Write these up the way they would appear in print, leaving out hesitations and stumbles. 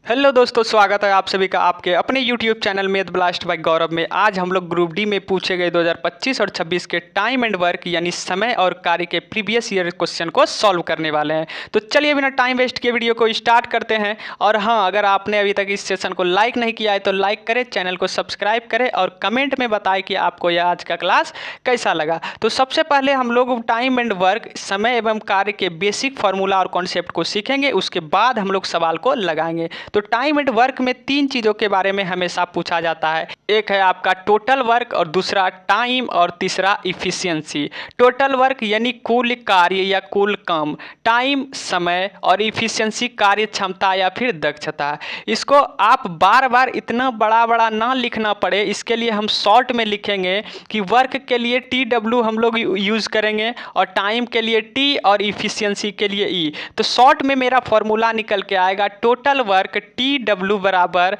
Hello दोस्तों, स्वागत है आप सभी का आपके अपने YouTube channel math blast by Gaurav में। आज हम लोग ग्रुप डी में पूछे गए 2025 और 26 के टाइम एंड वर्क यानी समय और कार्य के प्रीवियस ईयर क्वेश्चन को सॉल्व करने वाले हैं। तो चलिए बिना टाइम वेस्ट किए वीडियो को स्टार्ट करते हैं। और हाँ, अगर आपने अभी तक इस सेशन को लाइक नहीं किया है तो लाइक करें, चैनल को सब्सक्राइब करें और कमेंट में बताएं कि आपको यह आज का क्लास कैसा लगा। तो सबसे पहले हम लोग टाइम एंड वर्क समय एवं कार्य के बेसिक फार्मूला और कॉन्सेप्ट को सीखेंगे, उसके बाद हम लोग सवाल को लगाएंगे। तो टाइम एंड वर्क में तीन चीज़ों के बारे में हमेशा पूछा जाता है। एक है आपका टोटल वर्क, और दूसरा टाइम, और तीसरा इफिशियंसी। टोटल वर्क यानी कुल कार्य या कुल काम, टाइम समय, और इफिशियंसी कार्य क्षमता या फिर दक्षता। इसको आप बार बार इतना बड़ा बड़ा ना लिखना पड़े, इसके लिए हम शॉर्ट में लिखेंगे कि वर्क के लिए TW हम लोग यूज़ करेंगे और टाइम के लिए T और इफिशियंसी के लिए E। तो शॉर्ट में मेरा फॉर्मूला निकल के आएगा टोटल वर्क TW बराबर,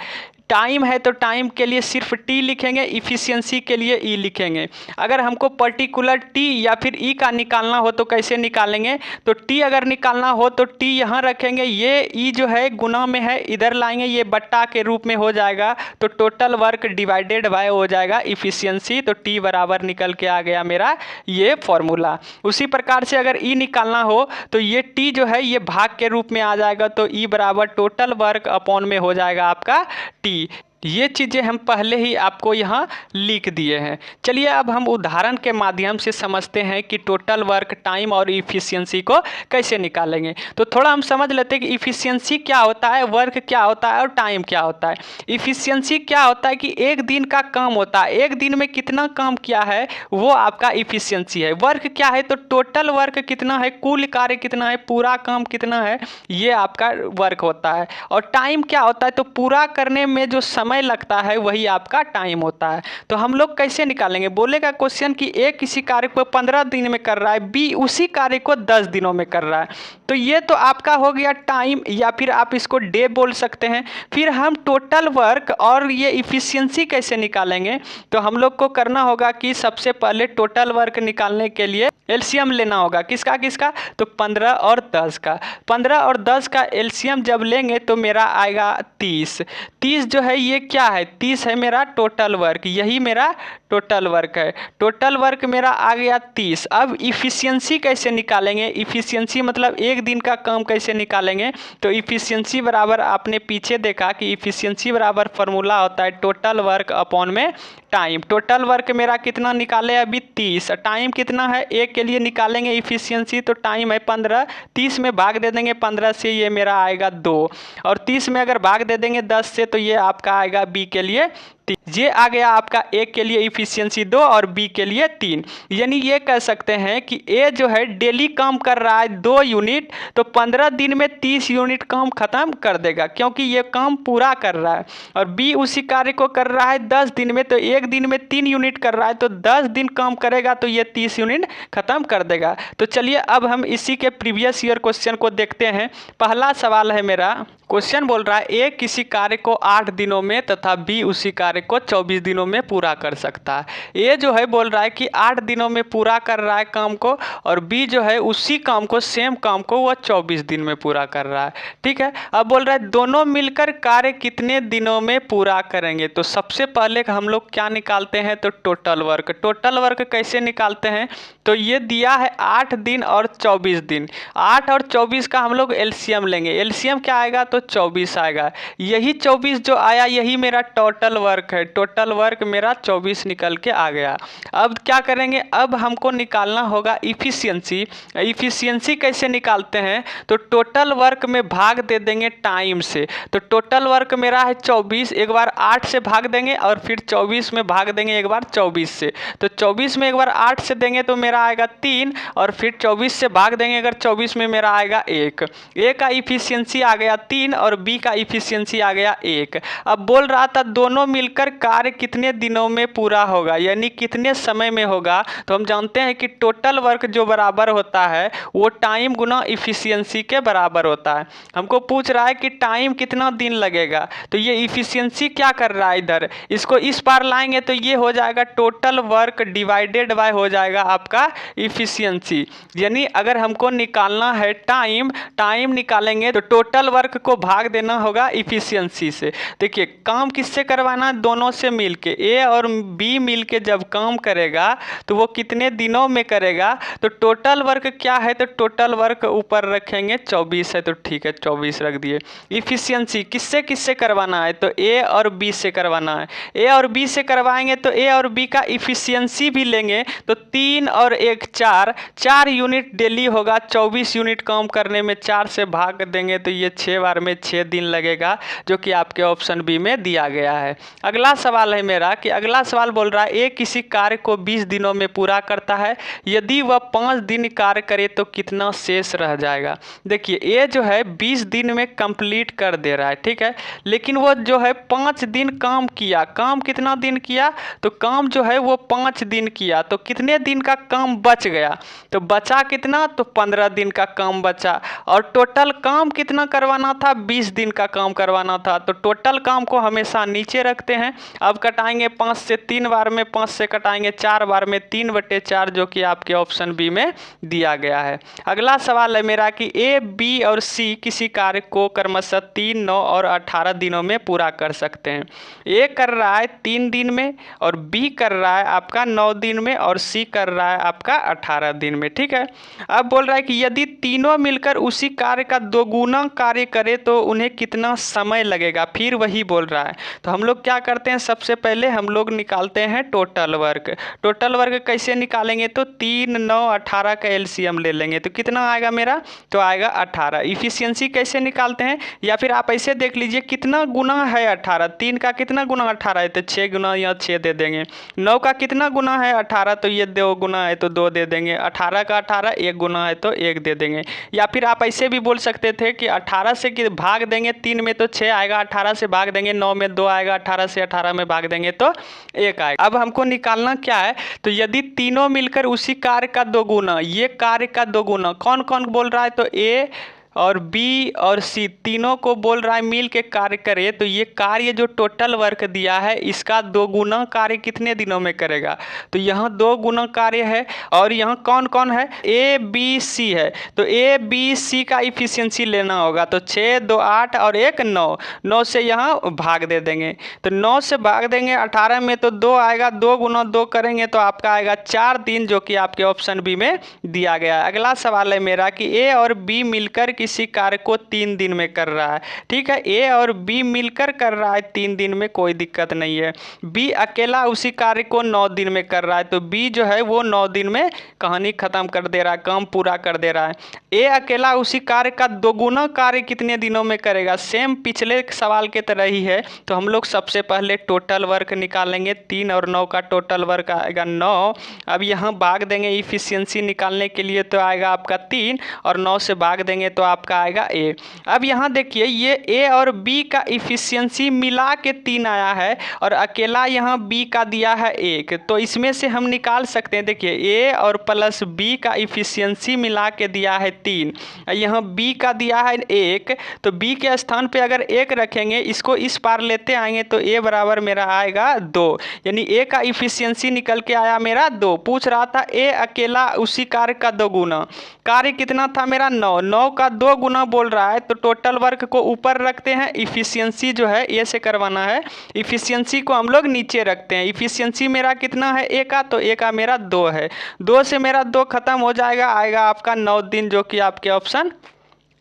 टाइम है तो टाइम के लिए सिर्फ T लिखेंगे, इफिशियंसी के लिए E लिखेंगे। अगर हमको पर्टिकुलर T या फिर E का निकालना हो तो कैसे निकालेंगे? तो T अगर निकालना हो तो T यहाँ रखेंगे, ये E जो है गुना में है इधर लाएंगे, ये बट्टा के रूप में हो जाएगा। तो टोटल वर्क डिवाइडेड बाय हो जाएगा इफिशियंसी। तो T बराबर निकल के आ गया मेरा ये फॉर्मूला। उसी प्रकार से अगर E निकालना हो तो ये T जो है ये भाग के रूप में आ जाएगा। तो E बराबर टोटल वर्क अपॉन में हो जाएगा आपका T। ये चीज़ें हम पहले ही आपको यहाँ लिख दिए हैं। चलिए अब हम उदाहरण के माध्यम से समझते हैं कि टोटल वर्क, टाइम और इफिशियंसी को कैसे निकालेंगे। तो थोड़ा हम समझ लेते हैं कि इफिशियंसी क्या होता है, वर्क क्या होता है और टाइम क्या होता है। इफिशियंसी क्या होता है कि एक दिन का काम होता है, एक दिन में कितना काम किया है वो आपका इफिशियंसी है। वर्क क्या है? तो टोटल वर्क कितना है, कुल कार्य कितना है, पूरा काम कितना है, ये आपका वर्क होता है। और टाइम क्या होता है? तो पूरा करने में जो समय लगता है वही आपका टाइम होता है। तो हम लोग कैसे निकालेंगे? बोलेगा क्वेश्चन कि ए किसी कार्य को 15 दिन में कर रहा है, बी उसी कार्य को 10 दिनों में कर रहा है। तो ये तो आपका हो गया टाइम, या फिर आप इसको डे बोल सकते हैं। फिर हम टोटल वर्क और ये इफिशियंसी कैसे निकालेंगे? तो हम लोग को करना होगा कि सबसे पहले टोटल वर्क निकालने के लिए एलसीएम लेना होगा। किसका किसका? तो 15 और 10 का। 15 और 10 का एलसीएम जब लेंगे तो मेरा आएगा 30। 30 जो है ये क्या है? 30 है मेरा टोटल वर्क, यही मेरा टोटल वर्क है। टोटल वर्क मेरा आ गया 30। अब इफिशियंसी कैसे निकालेंगे? इफिशियंसी मतलब एक दिन का काम कैसे निकालेंगे? तो इफिशियंसी बराबर आपने पीछे देखा कि इफिशियंसी बराबर फॉर्मूला होता है टोटल वर्क अपॉन में टाइम। टोटल वर्क मेरा कितना निकाले अभी? 30। टाइम कितना है? एक के लिए निकालेंगे इफिशियंसी, तो टाइम है 15। 30 में भाग दे देंगे 15 से, ये मेरा आएगा 2। और 30 में अगर भाग दे देंगे 10 से तो ये आपका आएगा बी के लिए। ये आ गया आपका ए के लिए इफिशियंसी 2 और बी के लिए 3। यानी ये कह सकते हैं कि ए जो है डेली काम कर रहा है 2 यूनिट, तो 15 दिन में 30 यूनिट काम खत्म कर देगा क्योंकि ये काम पूरा कर रहा है। और बी उसी कार्य को कर रहा है 10 दिन में, तो एक दिन में 3 यूनिट कर रहा है, तो 10 दिन काम करेगा तो ये 30 यूनिट खत्म कर देगा। तो चलिए अब हम इसी के प्रीवियस ईयर क्वेश्चन को देखते हैं। पहला सवाल है मेरा, क्वेश्चन बोल रहा है ए किसी कार्य को 8 दिनों में तथा बी उसी कार्य को 24 दिनों में पूरा कर सकता है। ए जो है बोल रहा है कि 8 दिनों में पूरा कर रहा है काम को, और बी जो है उसी काम को, सेम काम को वह 24 दिन में पूरा कर रहा है। ठीक है, अब बोल रहा है दोनों मिलकर कार्य कितने दिनों में पूरा करेंगे। तो सबसे पहले हम लोग क्या निकालते हैं? तो टोटल वर्क। टोटल वर्क कैसे निकालते हैं? तो ये दिया है 8 दिन और 24 दिन। 8 और 24 का हम लोग एलसीएम लेंगे। एलसीएम क्या आएगा? तो 24 आएगा। यही 24 जो आया यही मेरा टोटल वर्क है। टोटल वर्क मेरा 24 निकल के आ गया। अब क्या करेंगे? अब हमको निकालना होगा इफिशियंसी। इफिशियंसी कैसे निकालते हैं? तो टोटल वर्क में भाग दे देंगे टाइम से। तो टोटल वर्क मेरा है 24, एक बार 8 से भाग देंगे और फिर 24 में भाग देंगे एक बार 24 से। तो 24 में एक बार 8 से देंगे तो मेरा आएगा 3, और फिर 24 से भाग देंगे अगर 24 में मेरा आएगा 1। ए का इफिशियंसी आ गया 3 और बी का इफिशियंसी आ गया 1। अब बोल रहा था दोनों मिलकर कार्य कितने दिनों में पूरा होगा, यानी कितने समय में होगा। तो हम जानते हैं कि टोटल वर्क जो बराबर होता है वो टाइम गुना इफिशियंसी के बराबर होता है। हमको पूछ रहा है कि टाइम कितना दिन लगेगा, तो ये इफिशियंसी क्या कर रहा है इधर, इसको इस पार लाएंगे तो ये हो जाएगा टोटल वर्क डिवाइडेड बाय हो जाएगा आपका आपका इफिशियंसी, यानी अगर हमको निकालना है टाइम निकालेंगे तो टोटल वर्क को भाग देना होगा इफिशियंसी से। देखिए काम किससे करवाना, दोनों से मिलके, ए और बी मिलके जब काम करेगा तो वो कितने दिनों में करेगा, तो टोटल वर्क क्या है, तो टोटल वर्क ऊपर रखेंगे 24 है, तो ठीक है 24 रख दिए। इफिशियंसी किससे किससे करवाना है, तो ए और बी से करवाना है। ए और बी से करवाएंगे तो ए और बी का इफिशियंसी भी लेंगे तो 3 और 1 4 यूनिट डेली होगा। 24 यूनिट काम करने में 4 से भाग देंगे तो ये 6 बार में 6 दिन लगेगा, जो कि आपके ऑप्शन बी में दिया गया है। अगला सवाल है मेरा कि अगला सवाल बोल रहा है ए किसी कार्य को 20 दिनों में पूरा करता है, यदि वह 5 दिन कार्य करे तो कितना शेष रह जाएगा। देखिए ए जो है 20 दिन में कंप्लीट कर दे रहा है, ठीक है, लेकिन वो जो है 5 दिन काम किया। काम कितना दिन किया, तो काम जो है वो 5 दिन किया, तो कितने दिन का काम बच गया, तो बचा कितना, तो 15 दिन का काम बचा। और टोटल काम कितना करवाना था, 20 दिन का काम करवाना था, तो टोटल काम को हमेशा नीचे रखते हैं। अब कटाएंगे 5 से 3 बार में, 5 से कटाएंगे 4 बार में, 3/4, जो कि आपके ऑप्शन बी में दिया गया है। अगला सवाल है मेरा कि ए बी और सी किसी कार्य को क्रमशः 3, 9 और 18 दिनों में पूरा कर सकते हैं। ए कर रहा है 3 दिन में और बी कर रहा है आपका 9 दिन में और सी कर रहा है आपका 18 दिन में, ठीक है। अब बोल रहा है कि यदि तीनों मिलकर उसी कार्य का 2 गुना कार्य करे तो उन्हें कितना समय लगेगा, फिर वही बोल रहा है। तो हम लोग क्या करते हैं, सबसे पहले हम लोग निकालते हैं टोटल वर्क। टोटल वर्क कैसे निकालेंगे, तो 3, 9, 18 का एलसीएम ले लेंगे तो कितना आएगा मेरा, तो आएगा 18। इफिशियंसी कैसे निकालते हैं, या फिर आप ऐसे देख लीजिए कितना गुना है 18, 3 का कितना गुना 18 है, तो 6 गुना या 6 दे देंगे। 9 का कितना गुना है 18, तो ये 2 गुना है तो 2 दे देंगे। 18 का 18 1 गुना है तो 1 दे देंगे। या फिर आप ऐसे भी बोल सकते थे कि 18 से भाग देंगे 3 में तो 6 आएगा, 18 से भाग देंगे 9 में 2 आएगा, 18 से 18 में भाग देंगे तो 1 आएगा। अब हमको निकालना क्या है, तो यदि तीनों मिलकर उसी कार्य का 2 गुना, ये कार्य का 2 गुना कौन कौन बोल रहा है, तो ए और बी और सी तीनों को बोल रहा है मिल के कार्य करे, तो ये कार्य जो टोटल वर्क दिया है इसका 2 गुना कार्य कितने दिनों में करेगा, तो यहाँ 2 गुना कार्य है। और यहाँ कौन कौन है, ए बी सी है, तो ए बी सी का इफिशियंसी लेना होगा, तो 6, 2, 8 और 1 9, 9 से यहाँ भाग दे देंगे, तो 9 से भाग देंगे 18 में तो 2 आएगा, 2 गुना 2 करेंगे तो आपका आएगा 4 दिन, जो कि आपके ऑप्शन बी में दिया गया है। अगला सवाल है मेरा कि ए और बी मिलकर किसी कार्य को 3 दिन में कर रहा है, ठीक है, ए और बी मिलकर कर रहा है 3 दिन में, कोई दिक्कत नहीं है। बी अकेला उसी कार्य को 9 दिन में कर रहा है, तो बी जो है वो 9 दिन में कहानी खत्म कर दे रहा है, काम पूरा कर दे रहा है। ए अकेला उसी कार्य का 2 गुना कार्य कितने दिनों में करेगा, सेम पिछले सवाल के तरह ही है। तो हम लोग सबसे पहले टोटल वर्क निकालेंगे, 3 और 9 का टोटल वर्क आएगा 9। अब यहाँ भाग देंगे इफिशियंसी निकालने के लिए, तो आएगा आपका 3 और 9 से भाग देंगे तो आपका आएगा ए। अब यहाँ देखिए ये ए और बी का इफिशियंसी मिला के 3 आया है और अकेला यहाँ बी का दिया है 1, तो इसमें से हम निकाल सकते हैं। देखिए ए और प्लस बी का इफिशियंसी मिला के दिया है 3, यहाँ बी का दिया है 1, तो बी के स्थान पे अगर 1 रखेंगे, इसको इस पार लेते आएंगे तो ए बराबर मेरा आएगा 2, यानी ए का इफिशियंसी निकल के आया मेरा 2। पूछ रहा था ए अकेला उसी कार्य का 2 गुना, कार्य कितना था मेरा 9, 9 का 2 गुना बोल रहा है, तो टोटल वर्क को ऊपर रखते हैं, इफिशियंसी जो है ए से करवाना है, इफिशियंसी को हम लोग नीचे रखते हैं। इफिशियंसी मेरा कितना है ए का, तो ए का मेरा 2 है, 2 से मेरा 2 खत्म हो जाएगा, आएगा आपका 9 दिन, जो कि आपके ऑप्शन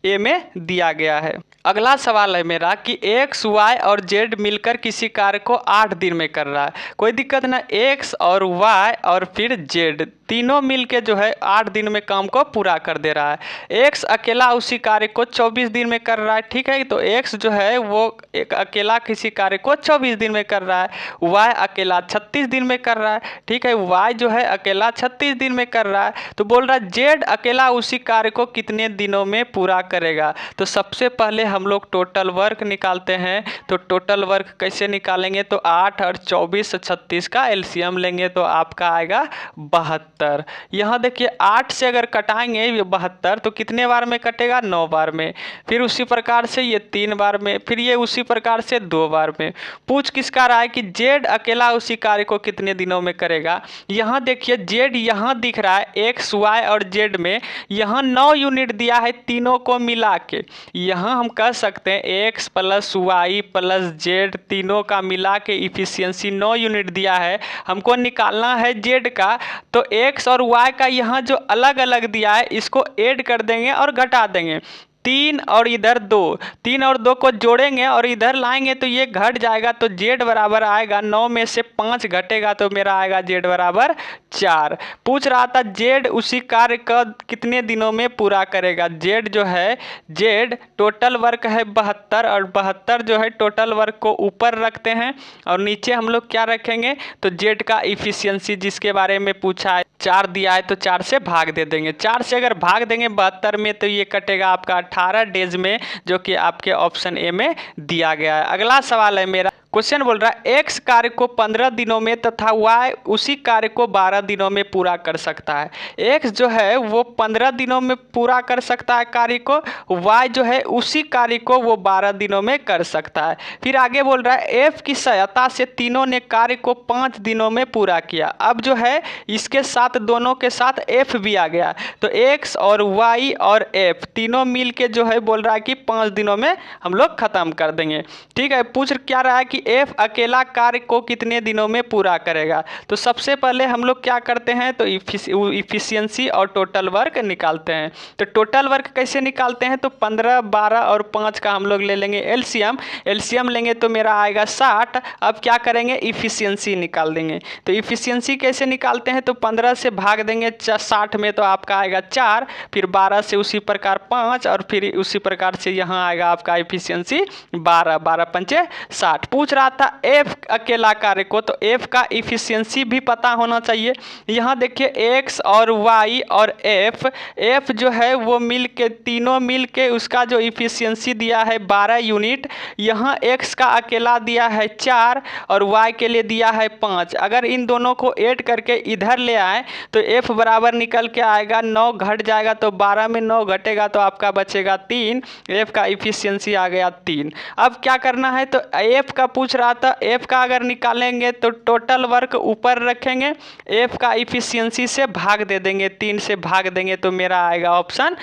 ए में दिया गया है। अगला सवाल है मेरा कि एक्स, वाई और जेड मिलकर किसी कार्य को 8 दिन में कर रहा है, कोई दिक्कत ना, एक्स और वाई और फिर जेड तीनों मिलके जो है 8 दिन में काम को पूरा कर दे रहा है। एक्स अकेला उसी कार्य को 24 दिन में कर रहा है, ठीक है, तो एक्स जो है वो एक अकेला किसी कार्य को 24 दिन में कर रहा है। वाई अकेला 36 दिन में कर रहा है, ठीक है, वाई जो है अकेला 36 दिन में कर रहा है। तो बोल रहा है जेड अकेला उसी कार्य को कितने दिनों में पूरा करेगा। तो सबसे पहले हम लोग टोटल वर्क निकालते हैं। तो टोटल वर्क कैसे निकालेंगे, तो 8 और 24 36 का एलसीएम लेंगे तो आपका आएगा 72। यहाँ देखिए 8 से अगर कटाएंगे ये 72 तो कितने बार में कटेगा, 9 बार में। फिर उसी प्रकार से ये 3 बार में, फिर ये उसी प्रकार से 2 बार में। पूछ किसका रहा है कि जेड अकेला उसी कार्य को कितने दिनों में करेगा। यहाँ देखिए जेड यहाँ दिख रहा है, एक्स वाई और जेड में यहाँ 9 यूनिट दिया है तीनों को मिला के। यहाँ हम कह सकते हैं x plus y plus z तीनों का मिला के इफिशियंसी 9 यूनिट दिया है। हमको निकालना है जेड का, तो एक्स और वाई का यहाँ जो अलग अलग दिया है इसको ऐड कर देंगे और घटा देंगे। 3 और इधर 2, 3 और 2 को जोड़ेंगे और इधर लाएंगे तो ये घट जाएगा। तो जेड बराबर आएगा 9 में से 5 घटेगा तो मेरा आएगा जेड बराबर 4। पूछ रहा था जेड उसी कार्य का कितने दिनों में पूरा करेगा। जेड जो है, जेड टोटल वर्क है 72 और 72 जो है टोटल वर्क को ऊपर रखते हैं और नीचे हम लोग क्या रखेंगे, तो जेड का इफिशियंसी जिसके बारे में पूछा है 4 दिया है तो 4 से भाग दे देंगे। 4 से अगर भाग देंगे 72 में तो ये कटेगा आपका 18 डेज में, जो कि आपके ऑप्शन ए में दिया गया है। अगला सवाल है मेरा, क्वेश्चन बोल रहा है एक्स कार्य को 15 दिनों में तथा वाई उसी कार्य को 12 दिनों में पूरा कर सकता है। एक्स जो है वो 15 दिनों में पूरा कर सकता है कार्य को, वाई जो है उसी कार्य को वो 12 दिनों में कर सकता है। फिर आगे बोल रहा है एफ की सहायता से तीनों ने कार्य को 5 दिनों में पूरा किया। अब जो है इसके साथ दोनों के साथ एफ भी आ गया, तो एक्स और वाई और एफ तीनों मिल के जो है बोल रहा है कि 5 दिनों में हम लोग खत्म कर देंगे। ठीक है, पूछ क्या रहा है कि एफ अकेला कार्य को कितने दिनों में पूरा करेगा। तो सबसे पहले हम लोग क्या करते हैं, तो इफिशियंसी और टोटल वर्क निकालते हैं। तो टोटल वर्क कैसे निकालते हैं, तो 15, 12 और 5 का हम लोग ले लेंगे एलसीएम। एलसीएम लेंगे तो मेरा आएगा 60। अब क्या करेंगे, इफिशियंसी निकाल देंगे। तो इफिशियंसी कैसे निकालते हैं, तो 15 से भाग देंगे 60 में तो आपका आएगा 4, फिर 12 से उसी प्रकार 5 और फिर उसी प्रकार से यहाँ आएगा आपका इफिशियंसी 12, 12 पंचे 60। पूछ रहा था एफ अकेला कार्य को, तो एफ का इफिशियंसी भी पता होना चाहिए। यहाँ देखिए एक्स और वाई और एफ जो है वो मिल के तीनों मिल के उसका जो इफिशियंसी दिया है 12 यूनिट। यहाँ एक्स का अकेला दिया है 4 और वाई के लिए दिया है 5। अगर इन दोनों को ऐड करके इधर ले आए तो एफ बराबर निकल के आएगा 9 घट जाएगा, तो 12 में 9 घटेगा तो आपका बचेगा 3। एफ का इफिशियंसी आ गया 3। अब क्या करना है, तो एफ का पूछ रहा था, एफ का अगर निकालेंगे तो टोटल वर्क ऊपर रखेंगे, एफ का इफिशियंसी से भाग दे देंगे, 3 से भाग देंगे तो मेरा आएगा ऑप्शन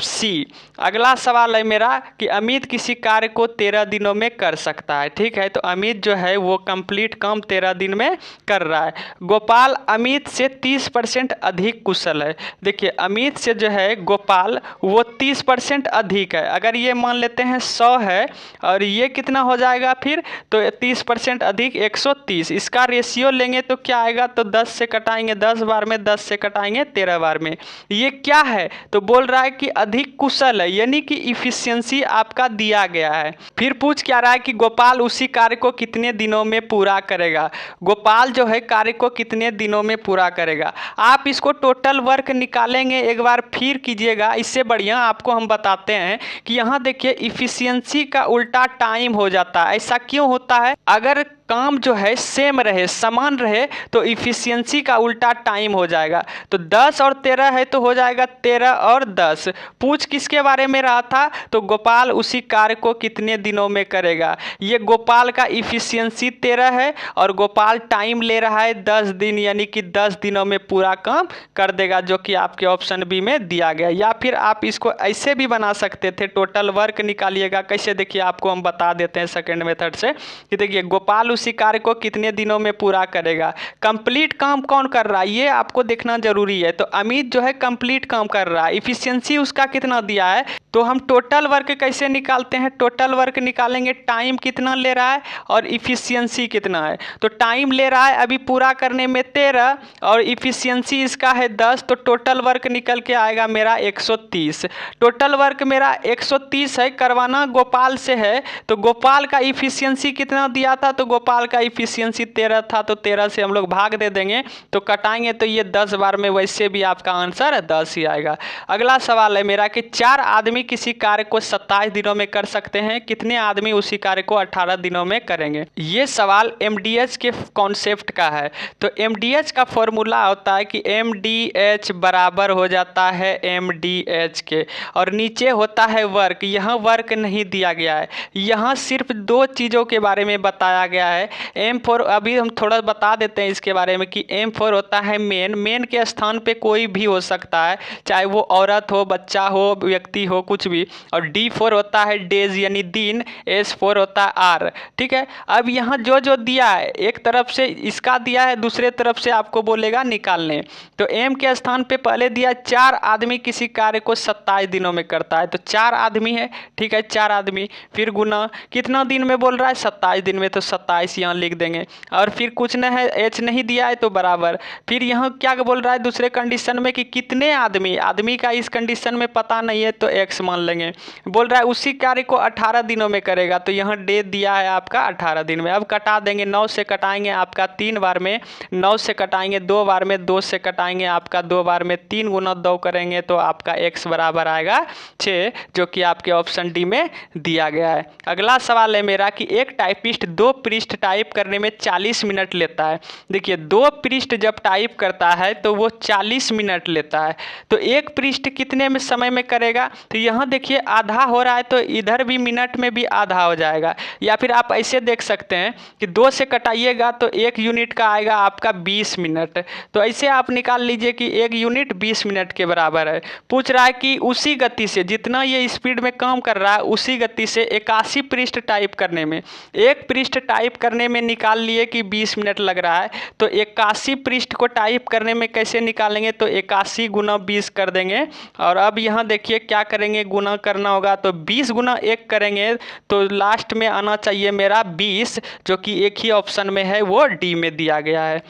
सी। अगला सवाल है मेरा कि अमित किसी कार्य को 13 दिनों में कर सकता है। ठीक है, तो अमित जो है वो कंप्लीट काम 13 दिन में कर रहा है। गोपाल अमित से 30% अधिक कुशल है। देखिए अमित से जो है गोपाल वो 30% अधिक है। अगर ये मान लेते हैं 100 है और ये कितना हो जाएगा फिर, तो 30% अधिक 130, इसका रेशियो लेंगे तो क्या आएगा, तो 10 से कटाएंगे 10 बार में, 10 से कटाएंगे 13 बार में। ये क्या है, तो बोल रहा है कि अधिक कुशल है, यानी कि इफिशियंसी आपका दिया गया है। फिर पूछ क्या रहा है कि गोपाल उसी कार्य को कितने दिनों में पूरा करेगा। गोपाल जो है कार्य को कितने दिनों में पूरा करेगा। आप इसको टोटल वर्क निकालेंगे, एक बार फिर कीजिएगा। इससे बढ़िया आपको हम बताते हैं कि यहाँ देखिए इफिशियंसी का उल्टा टाइम हो जाता है। ऐसा क्यों होता है, अगर काम जो है सेम रहे, समान रहे, तो इफिशियंसी का उल्टा टाइम हो जाएगा। तो 10 और 13 है तो हो जाएगा 13 और 10। पूछ किसके बारे में रहा था, तो गोपाल उसी कार्य को कितने दिनों में करेगा। ये गोपाल का इफिशियंसी 13 है और गोपाल टाइम ले रहा है 10 दिन, यानी कि 10 दिनों में पूरा काम कर देगा, जो कि आपके ऑप्शन बी में दिया गया। या फिर आप इसको ऐसे भी बना सकते थे, टोटल वर्क निकालिएगा। कैसे, देखिए आपको हम बता देते हैं सेकेंड मेथड से कि देखिए गोपाल उसी कार्य को कितने दिनों में पूरा करेगा। कंप्लीट काम कौन कर रहा है ये आपको देखना जरूरी है। तो अमित जो है कंप्लीट काम कर रहा है, इफिशियंसी उसका कितना दिया है, तो हम टोटल वर्क कैसे निकालते हैं, टोटल वर्क निकालेंगे, टाइम कितना ले रहा है और इफिशियंसी कितना है। तो टाइम ले रहा है अभी पूरा करने में 13 और इफिशियंसी इसका है 10, तो टोटल वर्क निकल के आएगा मेरा 130। टोटल वर्क मेरा 130 है, करवाना गोपाल से है। तो गोपाल का इफिशियंसी कितना दिया था, तो गोपाल का इफिशियंसी 13 था, तो 13 से हम लोग भाग दे देंगे तो कटाएंगे तो ये 10 बार में, वैसे भी आपका आंसर 10 ही आएगा। अगला सवाल है मेरा कि 4 आदमी आदमी किसी कार्य को 27 दिनों में कर सकते हैं, कितने आदमी उसी कार्य को 18 दिनों में करेंगे। ये सवाल MDH के कॉन्सेप्ट का है। तो MDH का फॉर्मूला होता है कि MDH बराबर हो जाता है MDH के, और नीचे होता है वर्क। यहाँ वर्क नहीं दिया गया है, यहाँ सिर्फ दो चीज़ों के बारे में बताया गया है। M4 अभी हम थोड़ा बता देते हैं इसके बारे में कि M4 होता है मेन। मेन के स्थान पे कोई भी हो सकता है, चाहे वो औरत हो, बच्चा हो, व्यक्ति हो, कुछ भी। और D4 होता है डेज यानी दिन। S4 होता है आर। ठीक है, अब यहाँ जो जो दिया है, एक तरफ से इसका दिया है, दूसरे तरफ से आपको बोलेगा निकालने। तो M के स्थान पे पहले दिया 4 आदमी किसी कार्य को 27 दिनों में करता है, तो 4 आदमी है। ठीक है, 4 आदमी, फिर गुना कितना दिन में बोल रहा है, 27 दिन में, तो 27 यहाँ लिख देंगे। और फिर कुछ न है, H नहीं दिया है तो बराबर। फिर यहाँ क्या बोल रहा है दूसरे कंडीशन में कि कितने आदमी, आदमी का इस कंडीशन में पता नहीं है तो X मान लेंगे। बोल रहा है उसी कार्य को 18 दिनों में करेगा, तो यहाँ डे दिया है आपका 18 दिन में। अब कटा देंगे, 9 से कटाएंगे आपका 3 बार में, 9 से कटाएंगे 2 बार में, 2 से कटाएंगे आपका 2 बार में, 3 गुना 2 करेंगे तो आपका X बराबर आएगा 6, जो कि आपके ऑप्शन डी में दिया गया है। अगला सवाल है मेरा कि एक टाइपिस्ट 2 पृष्ठ टाइप करने में 40 मिनट लेता है। देखिए 2 पृष्ठ जब टाइप करता है तो वो 40 मिनट लेता है, तो एक पृष्ठ कितने में समय में करेगा। तो यहाँ देखिए आधा हो रहा है, तो इधर भी मिनट में भी आधा हो जाएगा। या फिर आप ऐसे देख सकते हैं कि 2 से कटाइएगा तो 1 यूनिट का आएगा आपका 20 मिनट। तो ऐसे आप निकाल लीजिए कि 1 यूनिट 20 मिनट के बराबर है। पूछ रहा है कि उसी गति से, जितना ये स्पीड में काम कर रहा है उसी गति से 81 पृष्ठ टाइप करने में, एक पृष्ठ टाइप करने में निकाल लिए कि 20 मिनट लग रहा है। तो 81 पृष्ठ को टाइप करने में कैसे निकालेंगे, तो 81 गुना 20 कर देंगे। और अब यहाँ देखिए क्या करेंगे, गुना करना होगा, तो 20 गुना 1 करेंगे तो लास्ट में आना चाहिए मेरा 20, जो कि एक ही ऑप्शन में है, वो डी में दिया गया है।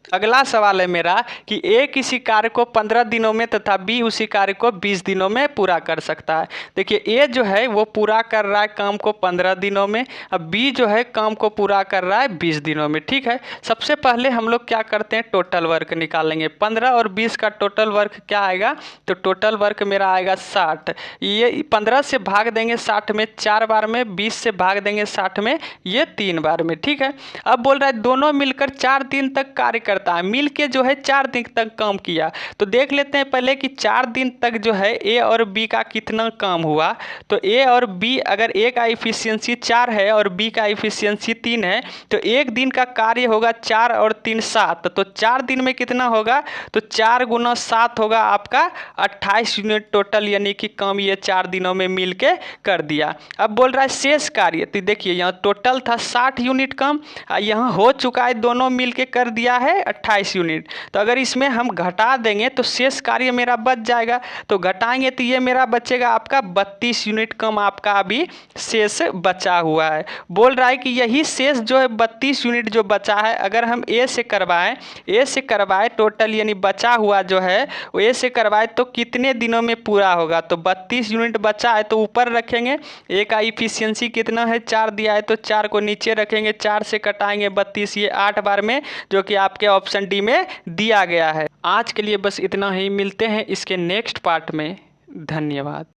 अगला सवाल है मेरा कि A किसी कार्य को 15 दिनों में तथा B उसी कार्य को 20 दिनों में पूरा कर सकता है। देखिए A जो है वो पूरा कर रहा है काम को 15 दिनों में, अब B जो है काम को पूरा कर रहा है 20 दिनों में। ठीक है, सबसे पहले हम लोग क्या करते हैं, टोटल वर्क निकालेंगे। 15 और 20 का टोटल वर्क क्या आएगा, तो टोटल वर्क मेरा आएगा 60। ये 15 से भाग देंगे 60 में 4 बार में, 20 से भाग देंगे 60 में ये 3 बार में। ठीक है, अब बोल रहा है दोनों मिलकर 4 दिन तक कार्य करता है, मिल के जो है 4 दिन तक काम किया। तो देख लेते हैं पहले कि 4 दिन तक जो है A और B का कितना काम हुआ। तो A और B, अगर A का इफिशियंसी 4 है और B का इफिशियंसी 3 है, तो एक दिन का कार्य होगा 4 और 3 7, तो 4 दिन में कितना होगा, तो 4 गुना 7 होगा आपका 28 यूनिट टोटल, यानी कि काम ये 4 दिनों में मिल के कर दिया। अब बोल रहा है शेष कार्य, तो देखिए यहाँ टोटल था 60 यूनिट काम, यहाँ हो चुका है दोनों मिल के कर दिया है 28 यूनिट। तो अगर इसमें हम घटा देंगे तो शेष कार्य मेरा बच जाएगा, तो घटाएंगे तो ये मेरा बचेगा आपका 32 यूनिट कम आपका अभी शेष बचा हुआ है। बोल रहा है कि यही शेष जो है 32 यूनिट जो बचा है, अगर हम A से करवाएं टोटल, यानी बचा हुआ जो है वो A से करवाए तो कितने दिनों में पूरा होगा। तो 32 यूनिट बचा है तो ऊपर रखेंगे, A का इफिशियंसी कितना है 4 दिया है, तो 4 को नीचे रखेंगे, 4 से कटाएंगे 32, ये 8 बार में, जो कि आपके ऑप्शन डी में दिया गया है। आज के लिए बस इतना ही, मिलते हैं इसके नेक्स्ट पार्ट में। धन्यवाद।